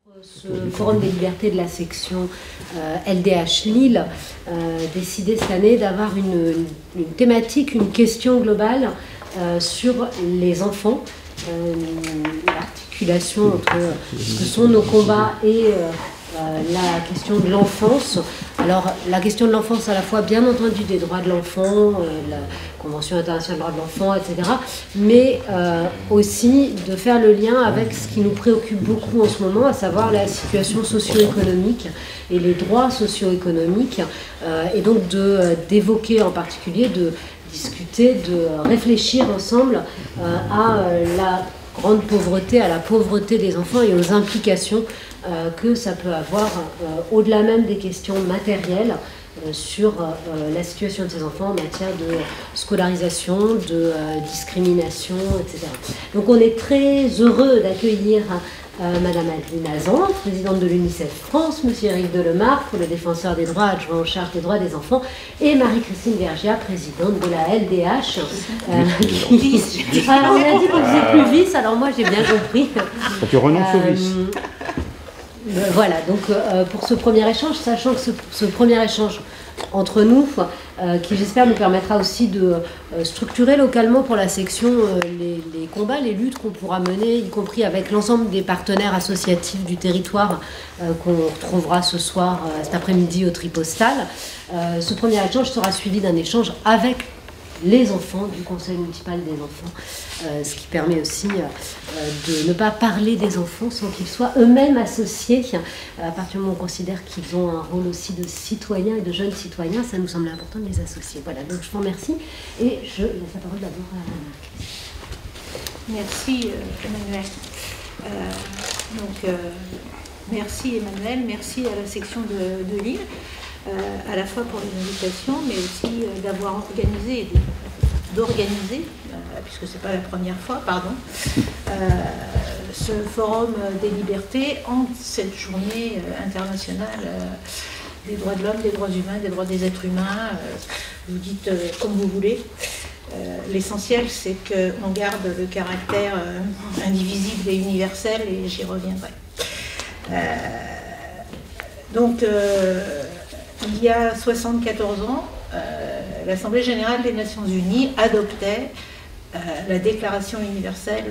Ce Forum des libertés de la section LDH Lille décidé cette année d'avoir une thématique, une question globale sur les enfants, l'articulation entre ce que sont nos combats et la question de l'enfance. Alors la question de l'enfance à la fois bien entendu des droits de l'enfant, la Convention internationale des droits de l'enfant, etc. Mais aussi de faire le lien avec ce qui nous préoccupe beaucoup en ce moment, à savoir la situation socio-économique et les droits socio-économiques, et donc d'évoquer en particulier, de discuter, de réfléchir ensemble à la grande pauvreté, à la pauvreté des enfants et aux implications que ça peut avoir au-delà même des questions matérielles sur la situation de ces enfants en matière de scolarisation, de discrimination, etc. Donc on est très heureux d'accueillir Madame Adeline Hazan, présidente de l'UNICEF France, Monsieur Éric Delemare, pour le défenseur des droits adjoint en charge des droits des enfants, et Marie-Christine Vergia, présidente de la LDH. Alors on a dit qu'on faisait plus vice, alors moi j'ai bien compris. Tu renonces au vice. Voilà, donc pour ce premier échange, sachant que ce premier échange entre nous, qui j'espère nous permettra aussi de structurer localement pour la section les combats, les luttes qu'on pourra mener, y compris avec l'ensemble des partenaires associatifs du territoire qu'on retrouvera ce soir, cet après-midi au Tripostal. Ce premier échange sera suivi d'un échange avec les enfants du Conseil municipal des enfants, ce qui permet aussi de ne pas parler des enfants sans qu'ils soient eux-mêmes associés. À partir du moment où on considère qu'ils ont un rôle aussi de citoyens et de jeunes citoyens, ça nous semble important de les associer. Voilà, donc je vous remercie et je laisse la parole d'abord à Marie. Merci Emmanuel. Merci Emmanuel, merci à la section de Lille. À la fois pour les invitations, mais aussi d'avoir organisé et d'organiser, puisque ce n'est pas la première fois, pardon, ce forum des libertés en cette journée internationale des droits de l'homme, des droits humains, des droits des êtres humains. Vous dites comme vous voulez. L'essentiel, c'est qu'on garde le caractère indivisible et universel, et j'y reviendrai. Il y a 74 ans, l'Assemblée générale des Nations unies adoptait la Déclaration universelle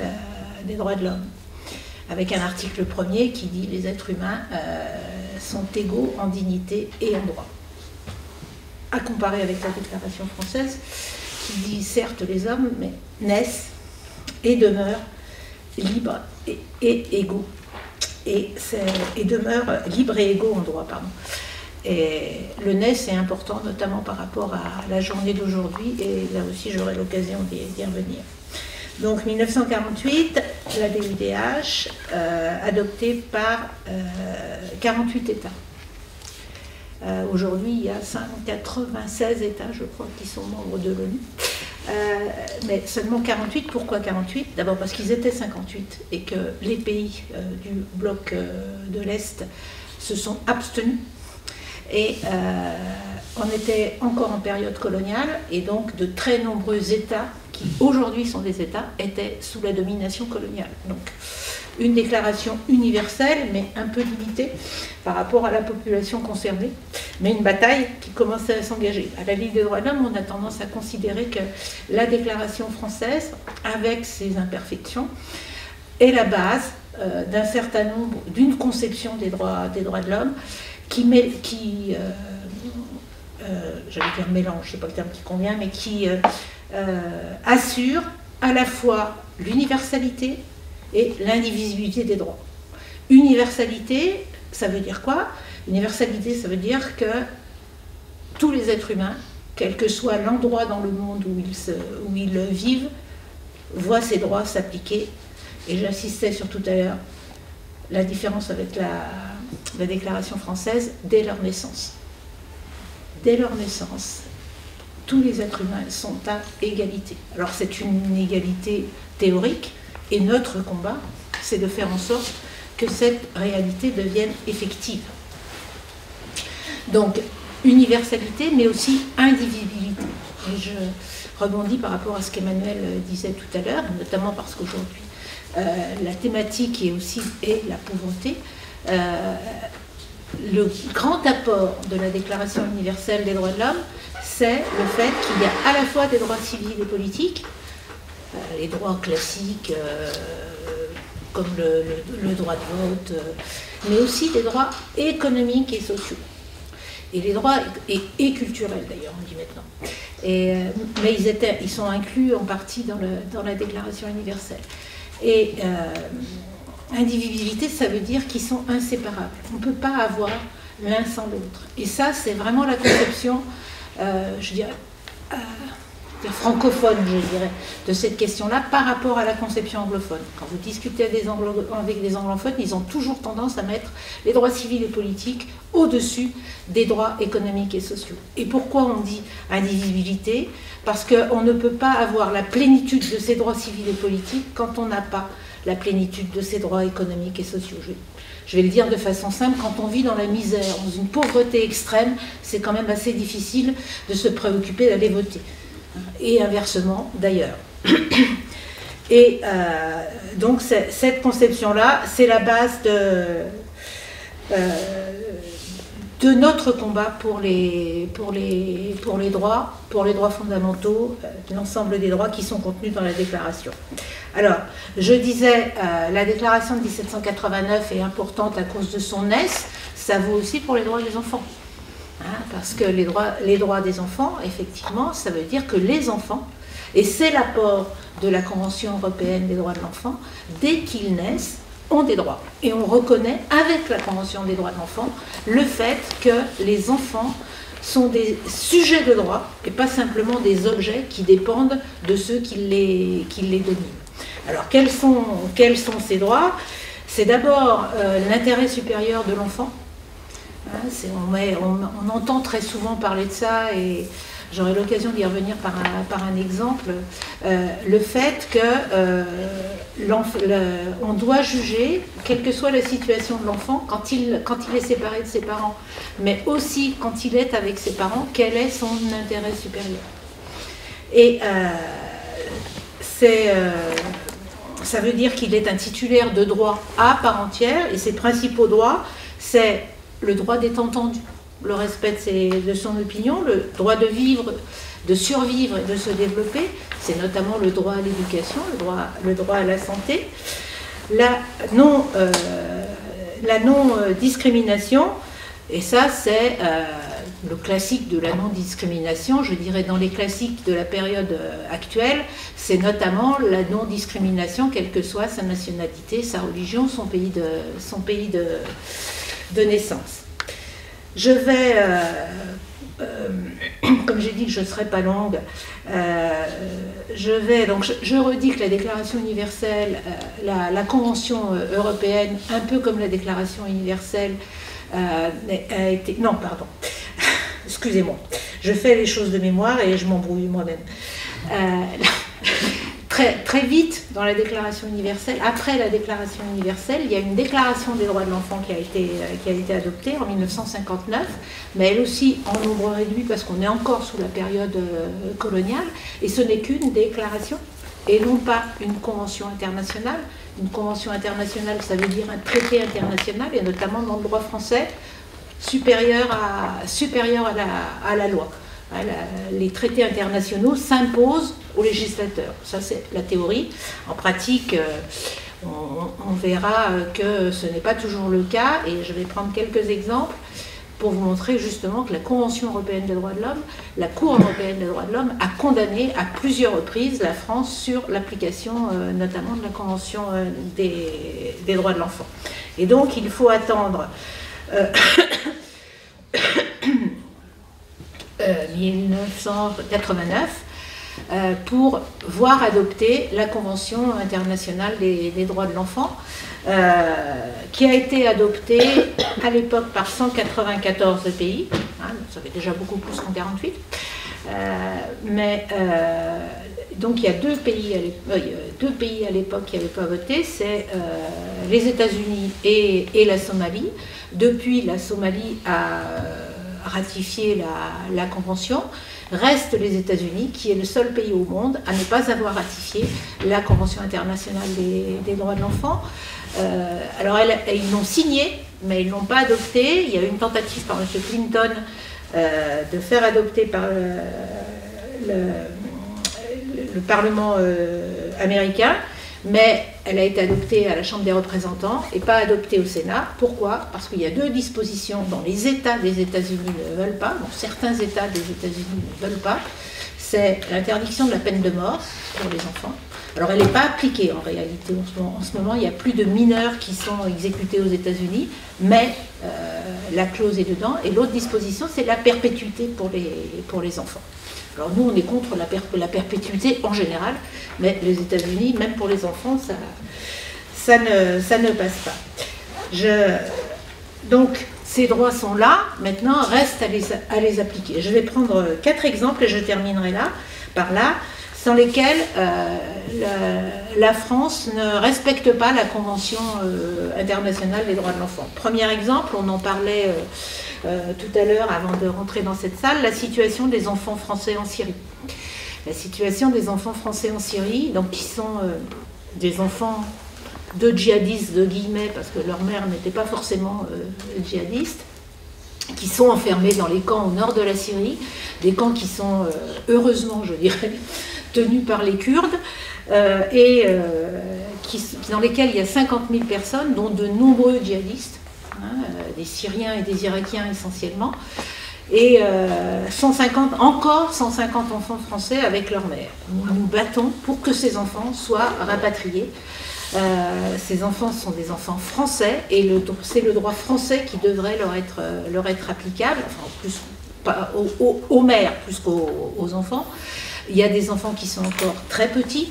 des droits de l'homme, avec un article premier qui dit « Les êtres humains sont égaux en dignité et en droit ». À comparer avec la Déclaration française, qui dit « Certes, les hommes naissent et demeurent libres et égaux ». Et demeurent libres et égaux en droit, pardon. Et le naissent est important, notamment par rapport à la journée d'aujourd'hui, et là aussi j'aurai l'occasion d'y revenir. Donc 1948, la DUDH, adoptée par 48 États. Aujourd'hui, il y a 96 États, je crois, qui sont membres de l'ONU. Mais seulement 48, pourquoi 48? D'abord parce qu'ils étaient 58 et que les pays du bloc de l'Est se sont abstenus. Et on était encore en période coloniale, et donc de très nombreux États, qui aujourd'hui sont des États, étaient sous la domination coloniale. Donc une déclaration universelle, mais un peu limitée par rapport à la population concernée, mais une bataille qui commençait à s'engager. À la Ligue des droits de l'homme, on a tendance à considérer que la déclaration française, avec ses imperfections, est la base d'un certain nombre, d'une conception des droits de l'homme, j'allais dire mélange, c'est pas le terme qui convient, mais qui assure à la fois l'universalité et l'indivisibilité des droits. Universalité, ça veut dire quoi? Universalité, ça veut dire que tous les êtres humains, quel que soit l'endroit dans le monde où ils vivent, voient ces droits s'appliquer. Et j'insistais sur tout à l'heure la différence avec la Déclaration française dès leur naissance. Dès leur naissance, tous les êtres humains sont à égalité. Alors c'est une égalité théorique, et notre combat, c'est de faire en sorte que cette réalité devienne effective. Donc, universalité, mais aussi indivisibilité. Et je rebondis par rapport à ce qu'Emmanuel disait tout à l'heure, notamment parce qu'aujourd'hui, la thématique est la pauvreté. le grand apport de la Déclaration universelle des droits de l'homme, c'est le fait qu'il y a à la fois des droits civils et politiques, les droits classiques comme le droit de vote, mais aussi des droits économiques et sociaux. Et les droits, et culturels d'ailleurs, on dit maintenant. Mais ils sont inclus en partie dans la Déclaration universelle. Et indivisibilité, ça veut dire qu'ils sont inséparables. On ne peut pas avoir l'un sans l'autre. Et ça, c'est vraiment la conception, je dirais, francophone, je dirais, de cette question-là par rapport à la conception anglophone. Quand vous discutez avec des anglophones, ils ont toujours tendance à mettre les droits civils et politiques au-dessus des droits économiques et sociaux. Et pourquoi on dit indivisibilité? Parce qu'on ne peut pas avoir la plénitude de ces droits civils et politiques quand on n'a pas la plénitude de ces droits économiques et sociaux. Je vais le dire de façon simple, quand on vit dans la misère, dans une pauvreté extrême, c'est quand même assez difficile de se préoccuper d'aller voter. Et inversement d'ailleurs. Et donc cette conception-là, c'est la base de notre combat pour les droits fondamentaux, l'ensemble des droits qui sont contenus dans la déclaration. Alors, je disais, la déclaration de 1789 est importante à cause de son esse, ça vaut aussi pour les droits des enfants. Parce que les droits des enfants, effectivement, ça veut dire que les enfants, et c'est l'apport de la Convention européenne des droits de l'enfant, dès qu'ils naissent, ont des droits. Et on reconnaît, avec la Convention des droits de l'enfant, le fait que les enfants sont des sujets de droit et pas simplement des objets qui dépendent de ceux qui les dominent. Alors, quels sont ces droits? C'est d'abord l'intérêt supérieur de l'enfant. On entend très souvent parler de ça et j'aurai l'occasion d'y revenir par un exemple. Le fait qu'on doit juger, quelle que soit la situation de l'enfant, quand il est séparé de ses parents, mais aussi quand il est avec ses parents, quel est son intérêt supérieur. Et ça veut dire qu'il est un titulaire de droits à part entière et ses principaux droits, c'est le droit d'être entendu, le respect de son opinion, le droit de vivre, de survivre et de se développer, c'est notamment le droit à l'éducation, le droit à la santé, la non-discrimination, et ça c'est le classique de la non-discrimination, je dirais dans les classiques de la période actuelle, c'est notamment la non-discrimination, quelle que soit sa nationalité, sa religion, son pays de naissance. Je vais, comme j'ai dit que je ne serai pas longue, je redis que la Déclaration universelle, la Convention européenne, un peu comme la Déclaration universelle, a été... Non, pardon, excusez-moi, je fais les choses de mémoire et je m'embrouille moi-même. Très vite, dans la Déclaration universelle, après la Déclaration universelle, il y a une Déclaration des droits de l'enfant qui a été adoptée en 1959, mais elle aussi en nombre réduit parce qu'on est encore sous la période coloniale, et ce n'est qu'une déclaration et non pas une convention internationale. Une convention internationale, ça veut dire un traité international, et notamment dans le droit français, supérieur à la loi. Les traités internationaux s'imposent aux législateurs. Ça, c'est la théorie. En pratique, on verra que ce n'est pas toujours le cas, et je vais prendre quelques exemples pour vous montrer justement que la Convention européenne des droits de l'homme, la Cour européenne des droits de l'homme, a condamné à plusieurs reprises la France sur l'application notamment de la Convention des droits de l'enfant. Et donc, il faut attendre 1989 pour voir adopter la Convention internationale des droits de l'enfant, qui a été adoptée à l'époque par 194 pays, ça fait déjà beaucoup plus qu'en 48, donc il y a deux pays à l'époque qui n'avaient pas voté, c'est les États-Unis et la Somalie. Depuis, la Somalie ratifié la Convention. Restent les États-Unis, qui est le seul pays au monde à ne pas avoir ratifié la Convention internationale des droits de l'enfant. Alors ils l'ont signé, mais ils ne l'ont pas adopté. Il y a eu une tentative par M. Clinton de faire adopter par le Parlement américain, mais elle a été adoptée à la Chambre des représentants et pas adoptée au Sénat. Pourquoi? Parce qu'il y a deux dispositions dont les États des États-Unis ne veulent pas, dont certains États des États-Unis ne veulent pas. C'est l'interdiction de la peine de mort pour les enfants. Alors elle n'est pas appliquée en réalité en ce moment. Il y a plus de mineurs qui sont exécutés aux États-Unis, mais la clause est dedans. Et l'autre disposition, c'est la perpétuité pour les enfants. Alors nous, on est contre la perpétuité en général, mais les États-Unis, même pour les enfants, ça ne passe pas. Donc, ces droits sont là, maintenant, reste à les appliquer. Je vais prendre 4 exemples et je terminerai par là, sans lesquels la France ne respecte pas la Convention internationale des droits de l'enfant. Premier exemple, on en parlait tout à l'heure avant de rentrer dans cette salle, la situation des enfants français en Syrie. La situation des enfants français en Syrie, donc qui sont des enfants de djihadistes, de guillemets, parce que leur mère n'était pas forcément djihadiste, qui sont enfermés dans les camps au nord de la Syrie, des camps qui sont, heureusement, je dirais, tenus par les Kurdes, dans lesquels il y a 50 000 personnes, dont de nombreux djihadistes, des Syriens et des Irakiens essentiellement, et 150 enfants français avec leur mère. Nous nous battons pour que ces enfants soient rapatriés. Ces enfants sont des enfants français et c'est le droit français qui devrait leur être applicable, enfin, plus pas aux mères plus qu'aux enfants. Il y a des enfants qui sont encore très petits,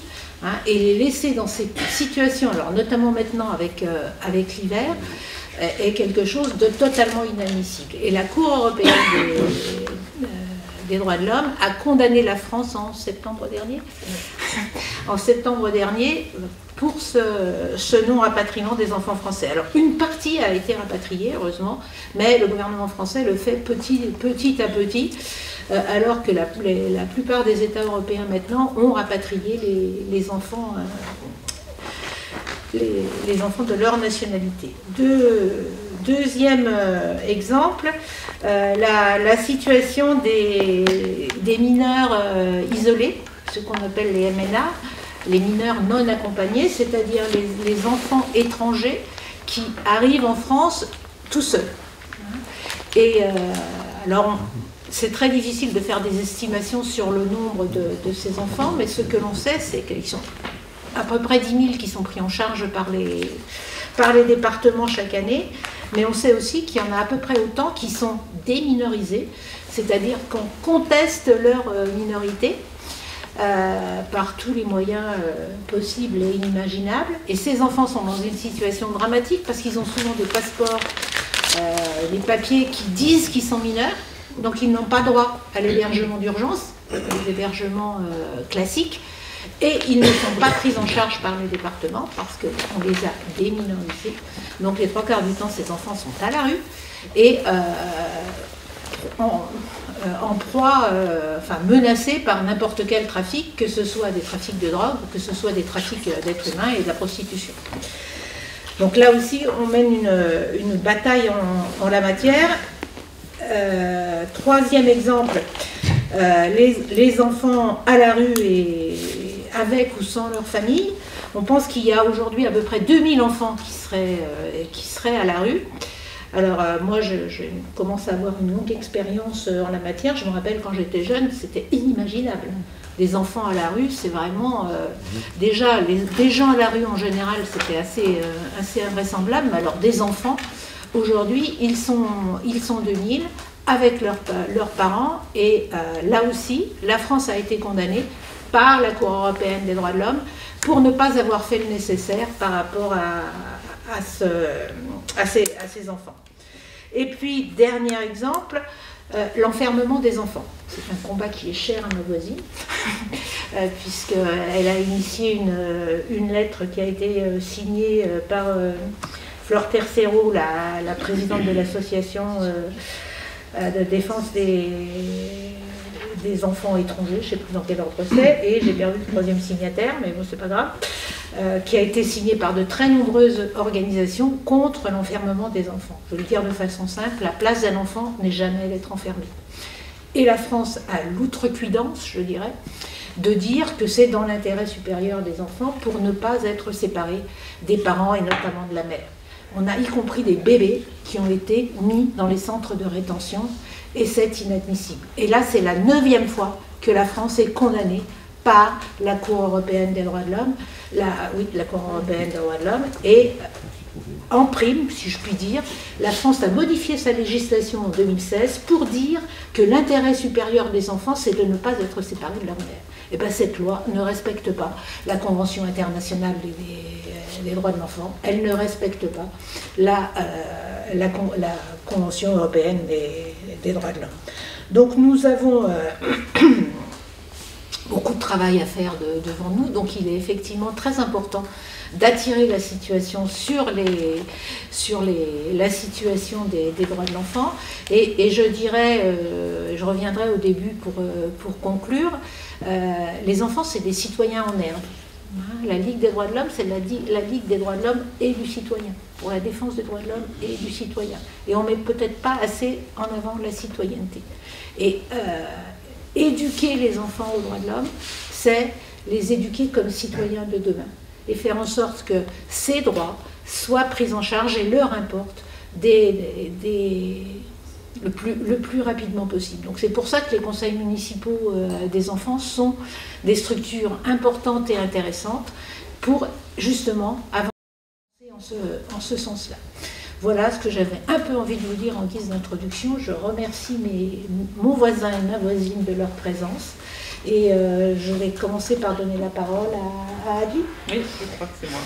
et les laisser dans ces situations, alors notamment maintenant avec l'hiver, est quelque chose de totalement inadmissible. Et la Cour européenne des droits de l'homme a condamné la France en septembre dernier pour ce non-rapatriement des enfants français. Alors une partie a été rapatriée, heureusement, mais le gouvernement français le fait petit à petit, alors que la plupart des États européens maintenant ont rapatrié les enfants de leur nationalité. Deuxième exemple, la situation des mineurs isolés, ce qu'on appelle les MNA, les mineurs non accompagnés, c'est-à-dire les enfants étrangers qui arrivent en France tout seuls. Et alors, c'est très difficile de faire des estimations sur le nombre de ces enfants, mais ce que l'on sait, c'est qu'ils sont à peu près 10 000 qui sont pris en charge par les départements chaque année, mais on sait aussi qu'il y en a à peu près autant qui sont déminorisés, c'est-à-dire qu'on conteste leur minorité par tous les moyens possibles et inimaginables. Et ces enfants sont dans une situation dramatique parce qu'ils ont souvent des passeports, des papiers qui disent qu'ils sont mineurs, donc ils n'ont pas droit à l'hébergement d'urgence, l'hébergement classique, et ils ne sont pas pris en charge par les départements parce qu'on les a déminorisés. Donc les 3/4 du temps, ces enfants sont à la rue et en proie, menacés par n'importe quel trafic, que ce soit des trafics de drogue, que ce soit des trafics d'êtres humains et de la prostitution. Donc là aussi, on mène une bataille en la matière. Troisième exemple, les enfants à la rue et avec ou sans leur famille. On pense qu'il y a aujourd'hui à peu près 2000 enfants qui seraient à la rue. Alors moi, je commence à avoir une longue expérience en la matière. Je me rappelle quand j'étais jeune, c'était inimaginable. Les enfants à la rue, c'est vraiment... déjà, des gens à la rue en général, c'était assez invraisemblable. Mais alors des enfants, aujourd'hui, ils sont 2000 avec leurs parents. Et là aussi, la France a été condamnée par la Cour européenne des droits de l'homme pour ne pas avoir fait le nécessaire par rapport à ces enfants. Et puis, dernier exemple, l'enfermement des enfants. C'est un combat qui est cher à ma voisine, puisqu'elle a initié une lettre qui a été signée par Fleur Tercero, la présidente de l'association de défense des enfants étrangers, je ne sais plus dans quel ordre c'est, et j'ai perdu le troisième signataire, mais bon, c'est pas grave, qui a été signé par de très nombreuses organisations contre l'enfermement des enfants. Je veux le dire de façon simple, la place d'un enfant n'est jamais d'être enfermé. Et la France a l'outrecuidance, je dirais, de dire que c'est dans l'intérêt supérieur des enfants pour ne pas être séparés des parents et notamment de la mère. On a y compris des bébés qui ont été mis dans les centres de rétention et c'est inadmissible. Et là, c'est la 9e fois que la France est condamnée par la Cour européenne des droits de l'homme, la Cour européenne des droits de l'homme, et en prime, si je puis dire, la France a modifié sa législation en 2016 pour dire que l'intérêt supérieur des enfants, c'est de ne pas être séparés de leur mère. Et bien cette loi ne respecte pas la Convention internationale des droits de l'enfant, elle ne respecte pas la Convention européenne des droits de l'homme. Donc nous avons beaucoup de travail à faire devant nous, donc il est effectivement très important d'attirer la situation sur la situation des droits de l'enfant. Et je dirais, je reviendrai au début pour conclure, les enfants c'est des citoyens en herbe. La Ligue des droits de l'homme, c'est la Ligue des droits de l'homme et du citoyen, pour la défense des droits de l'homme et du citoyen. Et on ne met peut-être pas assez en avant la citoyenneté. Et éduquer les enfants aux droits de l'homme, c'est les éduquer comme citoyens de demain. Et faire en sorte que ces droits soient pris en charge et leur importent le plus rapidement possible. Donc c'est pour ça que les conseils municipaux des enfants sont des structures importantes et intéressantes pour justement avancer en ce sens-là. Voilà ce que j'avais un peu envie de vous dire en guise d'introduction. Je remercie mon voisin et ma voisine de leur présence. Et je vais commencer par donner la parole à Adi. Oui, je crois que c'est moi.